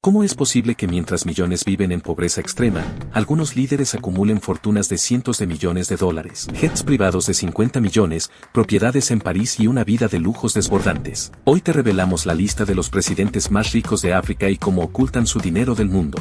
¿Cómo es posible que mientras millones viven en pobreza extrema, algunos líderes acumulen fortunas de cientos de millones de dólares, jets privados de 50 millones, propiedades en París y una vida de lujos desbordantes? Hoy te revelamos la lista de los presidentes más ricos de África y cómo ocultan su dinero del mundo.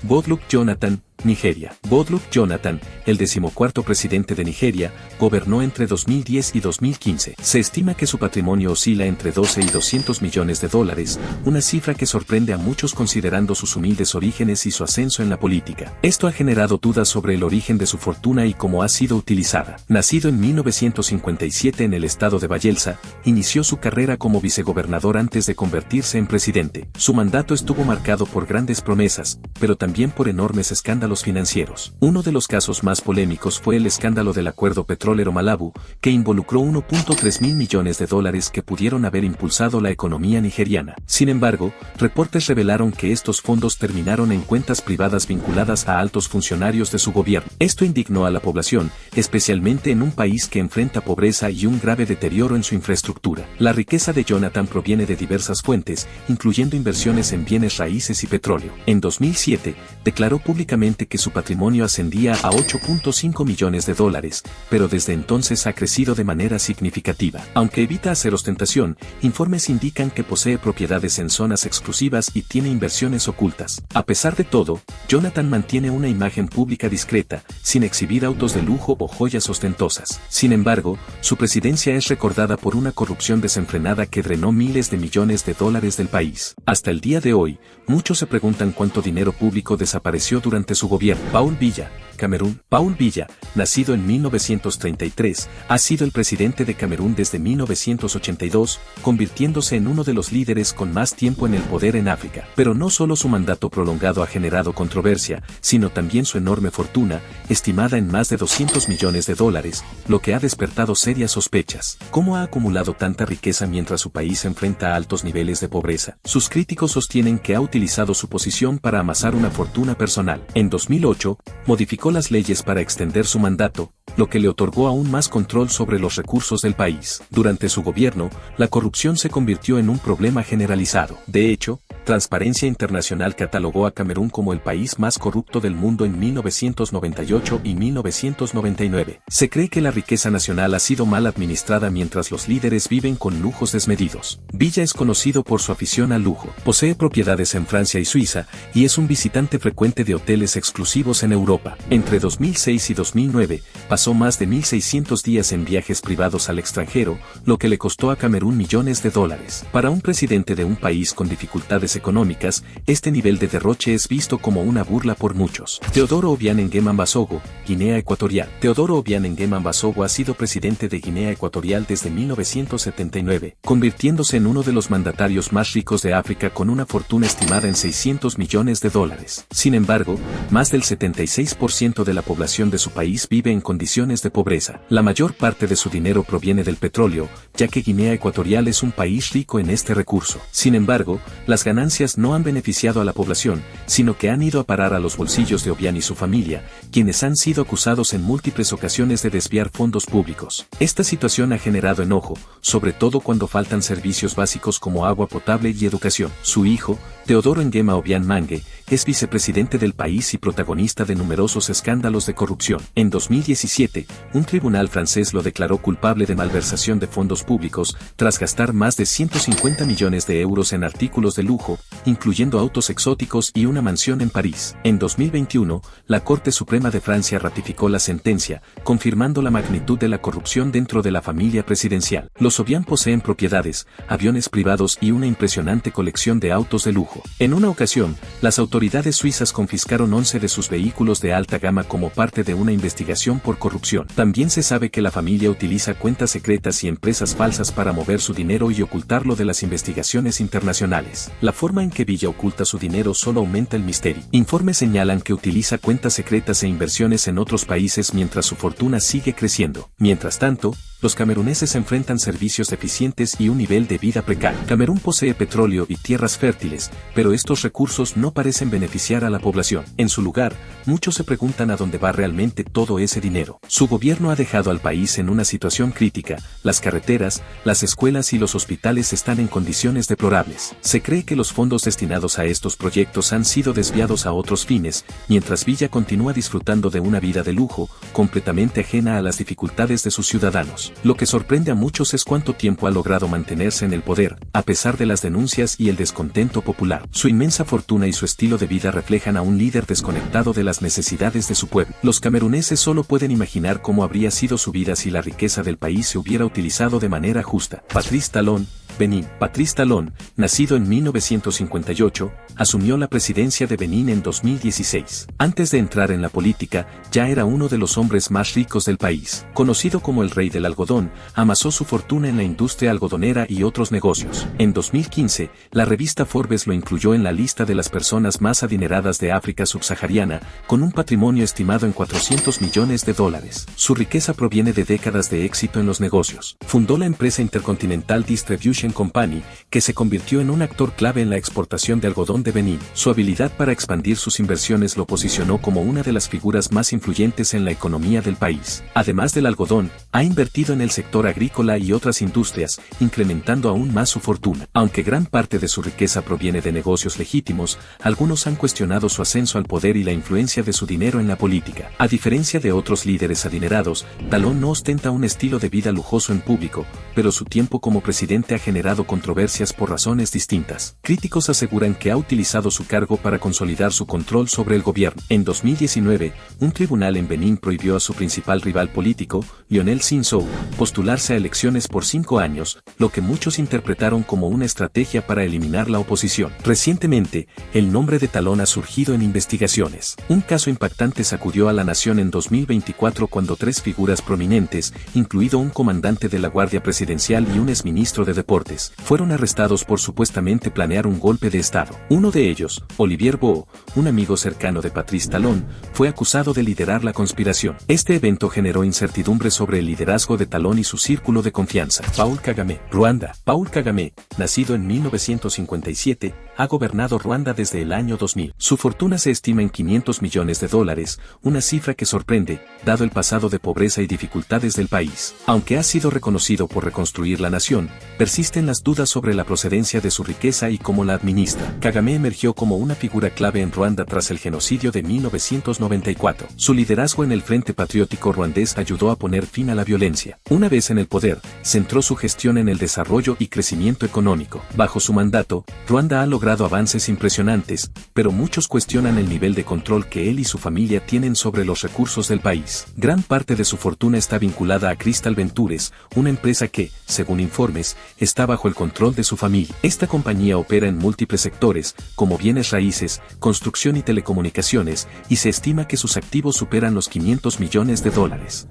Goodluck Jonathan, Nigeria. Goodluck Jonathan, el 14º presidente de Nigeria, gobernó entre 2010 y 2015. Se estima que su patrimonio oscila entre 12 y 200 millones de dólares, una cifra que sorprende a muchos considerando sus humildes orígenes y su ascenso en la política. Esto ha generado dudas sobre el origen de su fortuna y cómo ha sido utilizada. Nacido en 1957 en el estado de Bayelsa, inició su carrera como vicegobernador antes de convertirse en presidente. Su mandato estuvo marcado por grandes promesas, pero también por enormes escándalos financieros. Uno de los casos más polémicos fue el escándalo del acuerdo petrolero Malabu, que involucró 1.3 mil millones de dólares que pudieron haber impulsado la economía nigeriana. Sin embargo, reportes revelaron que estos fondos terminaron en cuentas privadas vinculadas a altos funcionarios de su gobierno. Esto indignó a la población, especialmente en un país que enfrenta pobreza y un grave deterioro en su infraestructura. La riqueza de Jonathan proviene de diversas fuentes, incluyendo inversiones en bienes raíces y petróleo. En 2007, declaró públicamente que su patrimonio ascendía a 8.5 millones de dólares, pero desde entonces ha crecido de manera significativa. Aunque evita hacer ostentación, informes indican que posee propiedades en zonas exclusivas y tiene inversiones ocultas. A pesar de todo, Jonathan mantiene una imagen pública discreta, sin exhibir autos de lujo o joyas ostentosas. Sin embargo, su presidencia es recordada por una corrupción desenfrenada que drenó miles de millones de dólares del país. Hasta el día de hoy, muchos se preguntan cuánto dinero público desapareció durante su gobierno. Paul Biya, Camerún. Paul Biya, nacido en 1933, ha sido el presidente de Camerún desde 1982, convirtiéndose en uno de los líderes con más tiempo en el poder en África. Pero no solo su mandato prolongado ha generado controversia, sino también su enorme fortuna, estimada en más de 200 millones de dólares, lo que ha despertado serias sospechas. ¿Cómo ha acumulado tanta riqueza mientras su país enfrenta altos niveles de pobreza? Sus críticos sostienen que ha utilizado su posición para amasar una fortuna personal. En 2008, modificó las leyes para extender su mandato, lo que le otorgó aún más control sobre los recursos del país. Durante su gobierno, la corrupción se convirtió en un problema generalizado. De hecho, Transparencia Internacional catalogó a Camerún como el país más corrupto del mundo en 1998 y 1999. Se cree que la riqueza nacional ha sido mal administrada mientras los líderes viven con lujos desmedidos. Biya es conocido por su afición al lujo. Posee propiedades en Francia y Suiza, y es un visitante frecuente de hoteles exclusivos en Europa. Entre 2006 y 2009, pasó más de 1.600 días en viajes privados al extranjero, lo que le costó a Camerún millones de dólares. Para un presidente de un país con dificultades económicas, este nivel de derroche es visto como una burla por muchos. Teodoro Obiang Nguema Mbasogo, Guinea Ecuatorial. Teodoro Obiang Nguema Mbasogo ha sido presidente de Guinea Ecuatorial desde 1979, convirtiéndose en uno de los mandatarios más ricos de África con una fortuna estimada en 600 millones de dólares. Sin embargo, más del 76% de la población de su país vive en condiciones de pobreza. La mayor parte de su dinero proviene del petróleo, ya que Guinea Ecuatorial es un país rico en este recurso. Sin embargo, las ganancias no han beneficiado a la población, sino que han ido a parar a los bolsillos de Obiang y su familia, quienes han sido acusados en múltiples ocasiones de desviar fondos públicos. Esta situación ha generado enojo, sobre todo cuando faltan servicios básicos como agua potable y educación. Su hijo, Teodoro Nguema Obiang Mangue, es vicepresidente del país y protagonista de numerosos escándalos de corrupción. En 2017, un tribunal francés lo declaró culpable de malversación de fondos públicos, tras gastar más de 150 millones de euros en artículos de lujo, incluyendo autos exóticos y una mansión en París. En 2021, la Corte Suprema de Francia ratificó la sentencia, confirmando la magnitud de la corrupción dentro de la familia presidencial. Los Obiang poseen propiedades, aviones privados y una impresionante colección de autos de lujo. En una ocasión, las autoridades suizas confiscaron 11 de sus vehículos de alta gama como parte de una investigación por corrupción. También se sabe que la familia utiliza cuentas secretas y empresas falsas para mover su dinero y ocultarlo de las investigaciones internacionales. La forma en que Biya oculta su dinero solo aumenta el misterio. Informes señalan que utiliza cuentas secretas e inversiones en otros países mientras su fortuna sigue creciendo. Mientras tanto, los cameruneses enfrentan servicios deficientes y un nivel de vida precario. Camerún posee petróleo y tierras fértiles, pero estos recursos no parecen beneficiar a la población. En su lugar, muchos se preguntan a dónde va realmente todo ese dinero. Su gobierno ha dejado al país en una situación crítica, las carreteras, las escuelas y los hospitales están en condiciones deplorables. Se cree que los fondos destinados a estos proyectos han sido desviados a otros fines, mientras Villa continúa disfrutando de una vida de lujo, completamente ajena a las dificultades de sus ciudadanos. Lo que sorprende a muchos es cuánto tiempo ha logrado mantenerse en el poder, a pesar de las denuncias y el descontento popular. Su inmensa fortuna y su estilo de vida reflejan a un líder desconectado de las necesidades de su pueblo. Los cameruneses solo pueden imaginar cómo habría sido su vida si la riqueza del país se hubiera utilizado de manera justa. Patrice Talon, Benín. Patrice Talon, nacido en 1958, asumió la presidencia de Benín en 2016. Antes de entrar en la política, ya era uno de los hombres más ricos del país. Conocido como el rey del algodón, amasó su fortuna en la industria algodonera y otros negocios. En 2015, la revista Forbes lo incluyó en la lista de las personas más adineradas de África subsahariana, con un patrimonio estimado en $400 millones. Su riqueza proviene de décadas de éxito en los negocios. Fundó la empresa Intercontinental Distribution Company, que se convirtió en un actor clave en la exportación de algodón de Benín. Su habilidad para expandir sus inversiones lo posicionó como una de las figuras más influyentes en la economía del país. Además del algodón, ha invertido en el sector agrícola y otras industrias, incrementando aún más su fortuna. Aunque gran parte de su riqueza proviene de negocios legítimos, algunos han cuestionado su ascenso al poder y la influencia de su dinero en la política. A diferencia de otros líderes adinerados, Talon no ostenta un estilo de vida lujoso en público, pero su tiempo como presidente ha generado controversias por razones distintas. Críticos aseguran que ha utilizado su cargo para consolidar su control sobre el gobierno. En 2019, un tribunal en Benín prohibió a su principal rival político, Lionel Zinsou, postularse a elecciones por 5 años, lo que muchos interpretaron como una estrategia para eliminar la oposición. Recientemente, el nombre de Talon ha surgido en investigaciones. Un caso impactante sacudió a la nación en 2024 cuando 3 figuras prominentes, incluido un comandante de la Guardia Presidencial y un exministro de Deportes, fueron arrestados por supuestamente planear un golpe de Estado. Uno de ellos, Olivier Beau, un amigo cercano de Patrice Talon, fue acusado de liderar la conspiración. Este evento generó incertidumbre sobre el liderazgo de Talon y su círculo de confianza. Paul Kagame, Ruanda. Paul Kagame, nacido en 1957, ha gobernado Ruanda desde el año 2000. Su fortuna se estima en $500 millones, una cifra que sorprende, dado el pasado de pobreza y dificultades del país. Aunque ha sido reconocido por reconstruir la nación, persisten las dudas sobre la procedencia de su riqueza y cómo la administra. Kagame emergió como una figura clave en Ruanda tras el genocidio de 1994. Su liderazgo en el Frente Patriótico ruandés ayudó a poner fin a la violencia. Una vez en el poder, centró su gestión en el desarrollo y crecimiento económico. Bajo su mandato, Ruanda ha logrado avances impresionantes, pero muchos cuestionan el nivel de control que él y su familia tienen sobre los recursos del país. Gran parte de su fortuna está vinculada a Crystal Ventures, una empresa que, según informes, está bajo el control de su familia. Esta compañía opera en múltiples sectores, como bienes raíces, construcción y telecomunicaciones, y se estima que sus activos superan los $500 millones.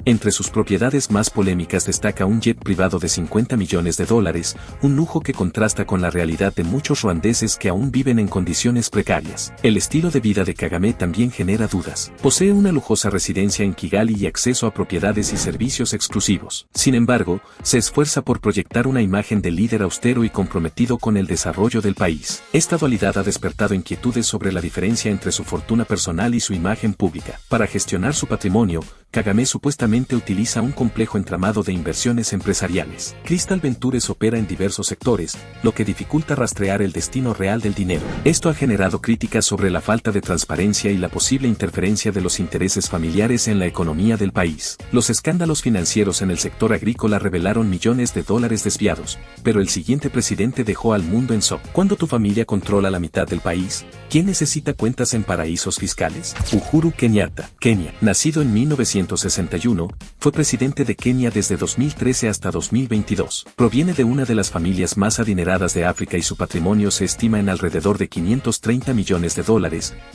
Entre sus propiedades más polémicas destaca un jet privado de $50 millones, un lujo que contrasta con la realidad de muchos ruandeses que aún viven en condiciones precarias. El estilo de vida de Kagame también genera dudas. Posee una lujosa residencia en Kigali y acceso a propiedades y servicios exclusivos. Sin embargo, se esfuerza por proyectar una imagen de líder austero y comprometido con el desarrollo del país. Esta dualidad ha despertado inquietudes sobre la diferencia entre su fortuna personal y su imagen pública. Para gestionar su patrimonio, Kagame supuestamente utiliza un complejo entramado de inversiones empresariales. Crystal Ventures opera en diversos sectores, lo que dificulta rastrear el destino real del dinero. Esto ha generado críticas sobre la falta de transparencia y la posible interferencia de los intereses familiares en la economía del país. Los escándalos financieros en el sector agrícola revelaron millones de dólares desviados, pero el siguiente presidente dejó al mundo en shock. Cuando tu familia controla la mitad del país, ¿quién necesita cuentas en paraísos fiscales? Uhuru Kenyatta, Kenia. Nacido en 1961, fue presidente de Kenia desde 2013 hasta 2022. Proviene de una de las familias más adineradas de África y su patrimonio se estima en alrededor de $530 millones,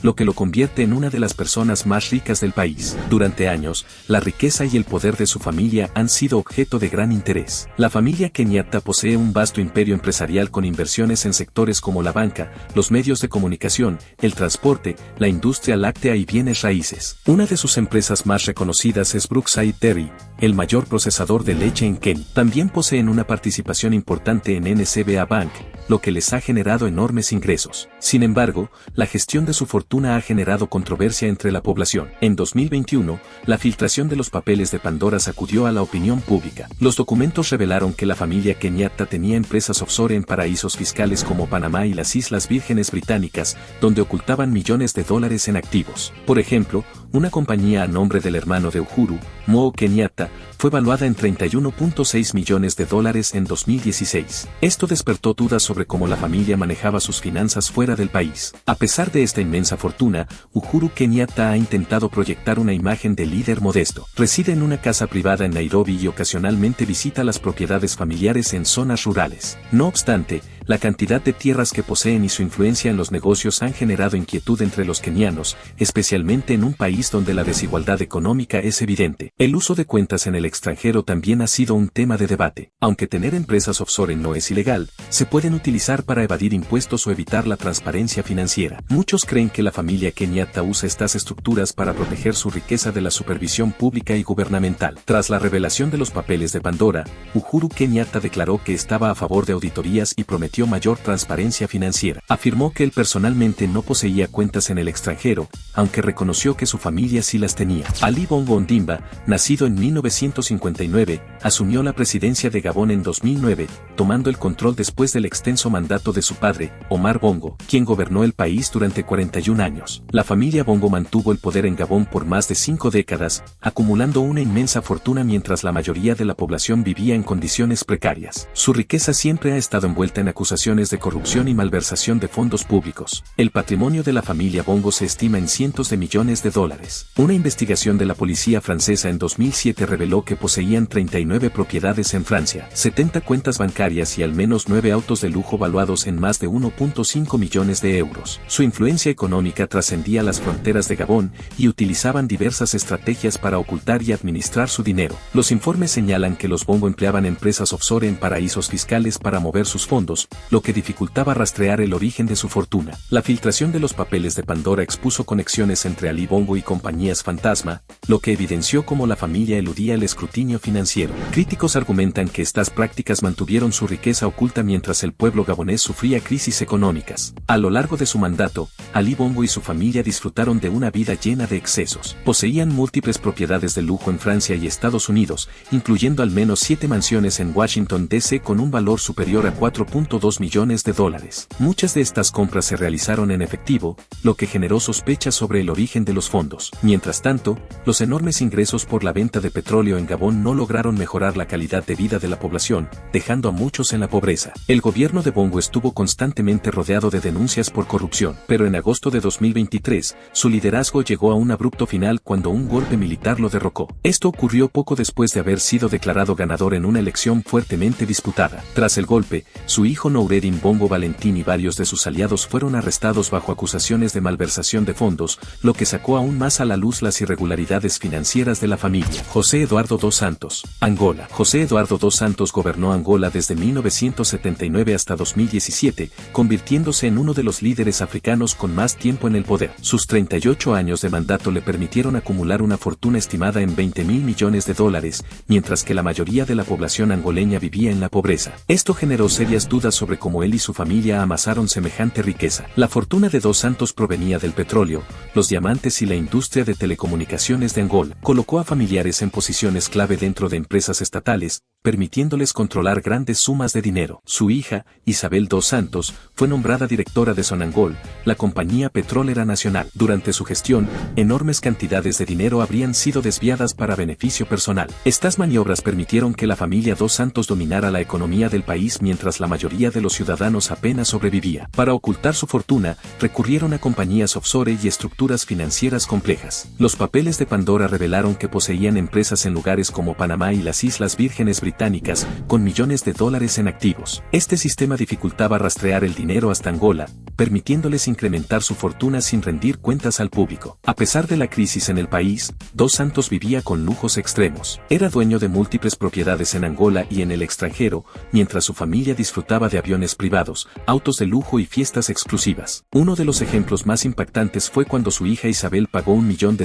lo que lo convierte en una de las personas más ricas del país. Durante años, la riqueza y el poder de su familia han sido objeto de gran interés. La familia Kenyatta posee un vasto imperio empresarial con inversiones en sectores como la banca, los medios de comunicación, el transporte, la industria láctea y bienes raíces. Una de sus empresas más reconocidas conocidas es Brookside Dairy, el mayor procesador de leche en Kenia. También poseen una participación importante en NCBA Bank, lo que les ha generado enormes ingresos. Sin embargo, la gestión de su fortuna ha generado controversia entre la población. En 2021, la filtración de los papeles de Pandora sacudió a la opinión pública. Los documentos revelaron que la familia Kenyatta tenía empresas offshore en paraísos fiscales como Panamá y las Islas Vírgenes Británicas, donde ocultaban millones de dólares en activos. Por ejemplo, una compañía a nombre del hermano de Uhuru, Mo Kenyatta, fue valuada en 31.6 millones de dólares en 2016. Esto despertó dudas sobre cómo la familia manejaba sus finanzas fuera del país. A pesar de esta inmensa fortuna, Uhuru Kenyatta ha intentado proyectar una imagen de líder modesto. Reside en una casa privada en Nairobi y ocasionalmente visita las propiedades familiares en zonas rurales. No obstante, la cantidad de tierras que poseen y su influencia en los negocios han generado inquietud entre los kenianos, especialmente en un país donde la desigualdad económica es evidente. El uso de cuentas en el extranjero también ha sido un tema de debate. Aunque tener empresas offshore no es ilegal, se pueden utilizar para evadir impuestos o evitar la transparencia financiera. Muchos creen que la familia Kenyatta usa estas estructuras para proteger su riqueza de la supervisión pública y gubernamental. Tras la revelación de los papeles de Pandora, Uhuru Kenyatta declaró que estaba a favor de auditorías y prometió mayor transparencia financiera. Afirmó que él personalmente no poseía cuentas en el extranjero, aunque reconoció que su familia sí las tenía. Ali Bongo Ondimba, nacido en 1959, asumió la presidencia de Gabón en 2009, tomando el control después del extenso mandato de su padre, Omar Bongo, quien gobernó el país durante 41 años. La familia Bongo mantuvo el poder en Gabón por más de 5 décadas, acumulando una inmensa fortuna mientras la mayoría de la población vivía en condiciones precarias. Su riqueza siempre ha estado envuelta en acusaciones de corrupción y malversación de fondos públicos. El patrimonio de la familia Bongo se estima en cientos de millones de dólares. Una investigación de la policía francesa en 2007 reveló que poseían 39 propiedades en Francia, 70 cuentas bancarias y al menos 9 autos de lujo valuados en más de 1.5 millones de euros. Su influencia económica trascendía las fronteras de Gabón y utilizaban diversas estrategias para ocultar y administrar su dinero. Los informes señalan que los Bongo empleaban empresas offshore en paraísos fiscales para mover sus fondos, lo que dificultaba rastrear el origen de su fortuna. La filtración de los papeles de Pandora expuso conexiones entre Ali Bongo y compañías fantasma, lo que evidenció cómo la familia eludía el escrutinio financiero. Críticos argumentan que estas prácticas mantuvieron su riqueza oculta mientras el pueblo gabonés sufría crisis económicas. A lo largo de su mandato, Ali Bongo y su familia disfrutaron de una vida llena de excesos. Poseían múltiples propiedades de lujo en Francia y Estados Unidos, incluyendo al menos 7 mansiones en Washington D.C. con un valor superior a 4.2 millones de dólares. Muchas de estas compras se realizaron en efectivo, lo que generó sospechas sobre el origen de los fondos. Mientras tanto, los enormes ingresos por la venta de petróleo en Gabón no lograron mejorar la calidad de vida de la población, dejando a muchos en la pobreza. El gobierno de Bongo estuvo constantemente rodeado de denuncias por corrupción, pero en agosto de 2023, su liderazgo llegó a un abrupto final cuando un golpe militar lo derrocó. Esto ocurrió poco después de haber sido declarado ganador en una elección fuertemente disputada. Tras el golpe, su hijo Noureddin Bongo Valentín y varios de sus aliados fueron arrestados bajo acusaciones de malversación de fondos, lo que sacó aún más a la luz las irregularidades financieras de la familia. José Eduardo dos Santos, Angola. José Eduardo dos Santos gobernó Angola desde 1979 hasta 2017, convirtiéndose en uno de los líderes africanos con más tiempo en el poder. Sus 38 años de mandato le permitieron acumular una fortuna estimada en 20.000 millones de dólares, mientras que la mayoría de la población angoleña vivía en la pobreza. Esto generó serias dudas sobre cómo él y su familia amasaron semejante riqueza. La fortuna de dos Santos provenía del petróleo, los diamantes y la industria de telecomunicaciones de Angola. Colocó a familiares en posiciones clave dentro de empresas estatales, permitiéndoles controlar grandes sumas de dinero. Su hija, Isabel dos Santos, fue nombrada directora de Sonangol, la compañía petrolera nacional. Durante su gestión, enormes cantidades de dinero habrían sido desviadas para beneficio personal. Estas maniobras permitieron que la familia dos Santos dominara la economía del país mientras la mayoría de los ciudadanos apenas sobrevivía. Para ocultar su fortuna, recurrieron a compañías offshore y estructuras financieras complejas. Los papeles de Pandora revelaron que poseían empresas en lugares como Panamá y las Islas Vírgenes Británicas, con millones de dólares en activos. Este sistema dificultaba rastrear el dinero hasta Angola, permitiéndoles incrementar su fortuna sin rendir cuentas al público. A pesar de la crisis en el país, Dos Santos vivía con lujos extremos. Era dueño de múltiples propiedades en Angola y en el extranjero, mientras su familia disfrutaba de aviones privados, autos de lujo y fiestas exclusivas. Uno de los ejemplos más impactantes fue cuando su hija Isabel pagó $1 millón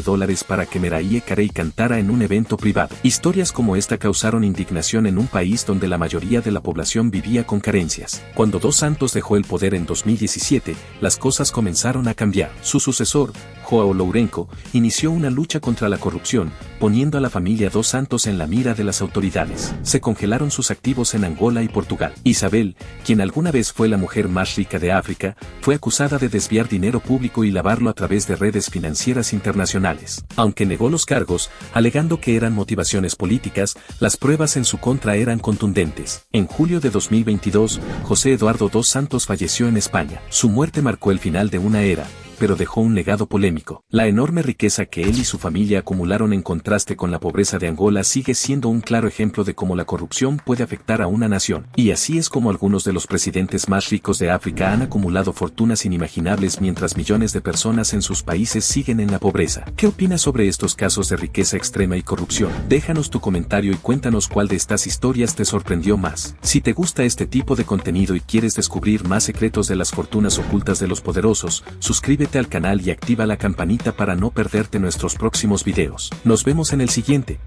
para que Mariah Carey cantara en un evento privado. Historias como esta causaron indignación en un país donde la mayoría de la población vivía con carencias. Cuando Dos Santos dejó el poder en 2017, las cosas comenzaron a cambiar. Su sucesor, João Lourenço, inició una lucha contra la corrupción, poniendo a la familia Dos Santos en la mira de las autoridades. Se congelaron sus activos en Angola y Portugal. Isabel, quien alguna vez fue la mujer más rica de África, fue acusada de desviar dinero público y lavarlo a través de redes financieras internacionales. Aunque negó los cargos, alegando que eran motivaciones políticas, las pruebas en su contra eran contundentes. En julio de 2022, José Eduardo Dos Santos falleció en España. Su muerte marcó el final de una era, pero dejó un legado polémico. La enorme riqueza que él y su familia acumularon en contraste con la pobreza de Angola sigue siendo un claro ejemplo de cómo la corrupción puede afectar a una nación. Y así es como algunos de los presidentes más ricos de África han acumulado fortunas inimaginables mientras millones de personas en sus países siguen en la pobreza. ¿Qué opinas sobre estos casos de riqueza extrema y corrupción? Déjanos tu comentario y cuéntanos cuál de estas historias te sorprendió más. Si te gusta este tipo de contenido y quieres descubrir más secretos de las fortunas ocultas de los poderosos, suscríbete al canal y activa la campanita para no perderte nuestros próximos videos. Nos vemos en el siguiente.